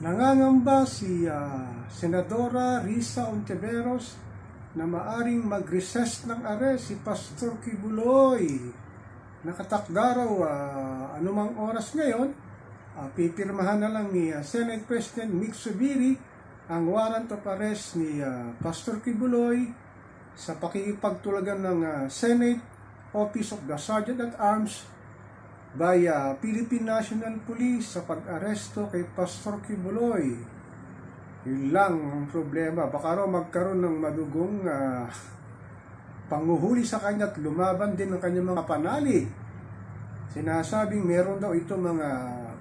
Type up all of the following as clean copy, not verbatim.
Nangangamba si Senadora Risa Ontiveros na maaring mag-recess ng arrest si Pastor Kibuloy. Nakatakda raw anumang oras ngayon, pipirmahan na lang ni Senate President Mick Zubiri ang warrant of arrest ni Pastor Kibuloy sa pakikipagtulagan ng Senate Office of the Sergeant at Arms by Philippine National Police sa pag-aresto kay Pastor Kibuloy. Yun lang ang problema. Baka raw magkaroon ng madugong panguhuli sa kanya at lumaban din ng kanyang mga panali. Sinasabing meron daw ito mga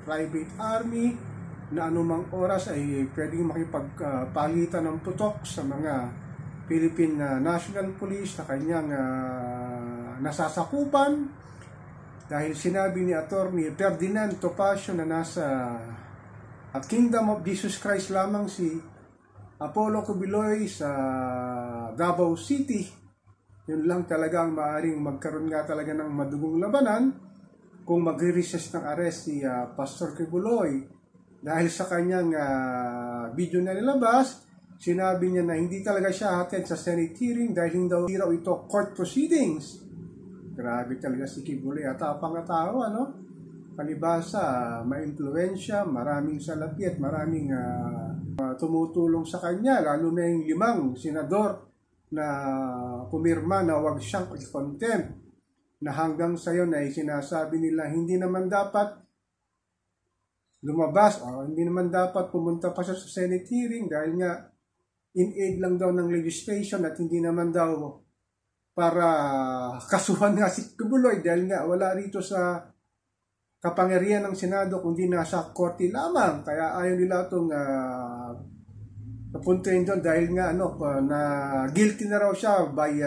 private army na anumang oras ay pwedeng makipagpalitan ng putok sa mga Philippine National Police na kanyang nasasakupan. Dahil sinabi ni Attorney Ferdinand Topacio na nasa Kingdom of Jesus Christ lamang si Apollo Kibuloy sa Davao City. Yun lang talaga ang maaaring magkaroon nga talaga ng madugong labanan kung magre-recess ng arrest si Pastor Kibuloy. Dahil sa kanyang video na nilabas, sinabi niya na hindi talaga siya attend sa Senate hearing dahil hindi raw ito court proceedings. Grabe talaga si Kibuloy. Atapang na tao, ano? Palibasa, ma-influensya, maraming salapi at maraming tumutulong sa kanya. Lalo na yung 5 senador na pumirma na wag siyang contempt. Na hanggang sa yun ay sinasabi nila hindi naman dapat lumabas o hindi naman dapat pumunta pa siya sa Senate hearing dahil nga in aid lang daw ng legislation at hindi naman daw para kasuhan nga si Kibuloy dahil nga wala rito sa kapangyarihan ng Senado kundi nasa korte lamang. Kaya ayaw nila itong napuntuin doon dahil nga na guilty na raw siya by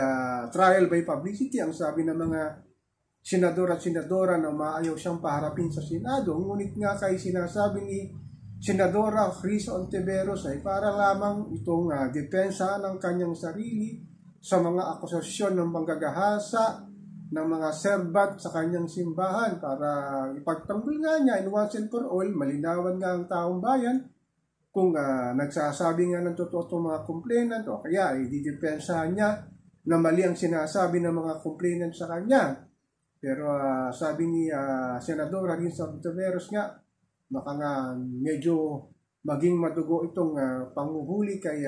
trial by publicity. Ang sabi ng mga senador at senadora na maayaw siyang paharapin sa Senado. Ngunit nga kay sinasabi ni Senadora Risa Ontiveros ay para lamang itong depensa ng kanyang sarili sa mga akusasyon ng panggagahasa ng mga servant sa kanyang simbahan para ipagtanggol nga niya in once and for all, malinawan nga ang taong bayan kung nagsasabi nga ng totoo itong mga complainant o kaya ididepensahan niya na mali ang sinasabi ng mga complainant sa kanya. Pero sabi ni Senadora Risa Ontiveros nga, baka nga medyo maging madugo itong panguhuli kay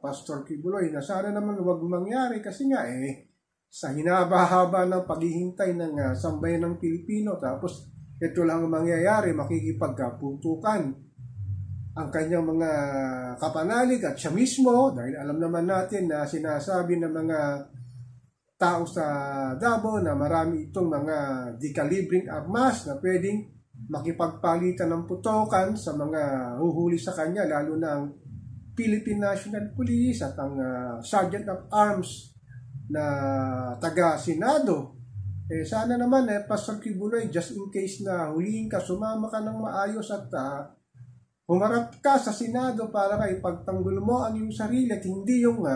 Pastor Kibuloy na sana naman wag mangyari kasi nga sa hinaba-haba ng paghihintay ng sambayan ng Pilipino tapos ito lang ang mangyayari, makikipagputukan ang kanyang mga kapanalig at siya mismo dahil alam naman natin na sinasabi ng mga tao sa Davao na marami itong mga dekalibring armas na pwedeng makipagpalitan ng putokan sa mga huhuli sa kanya, lalo na ang Philippine National Police at ang Sergeant of Arms na taga-Senado. Sana naman Pastor Kibuloy, just in case na huliin ka, sumama ka ng maayos at humarap ka sa Senado para ipagtanggol mo ang iyong sarili at hindi yung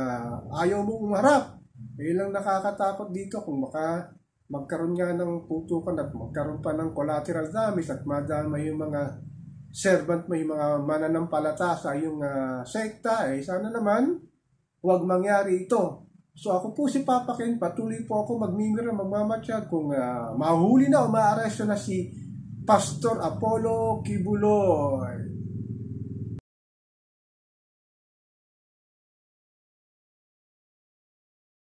ayaw mo umarap. Lang nakakatakot dito kung magkaroon nga ng putukan at magkaroon pa ng collateral damage at madamay yung mga servant mo, yung mga mananampalata sa yung sekta. Sana naman huwag mangyari ito. So ako po si Papa Ken, patuloy po ako magmimira, magmamatsyag kung mahuli na o maaresto na si Pastor Apollo Kibuloy.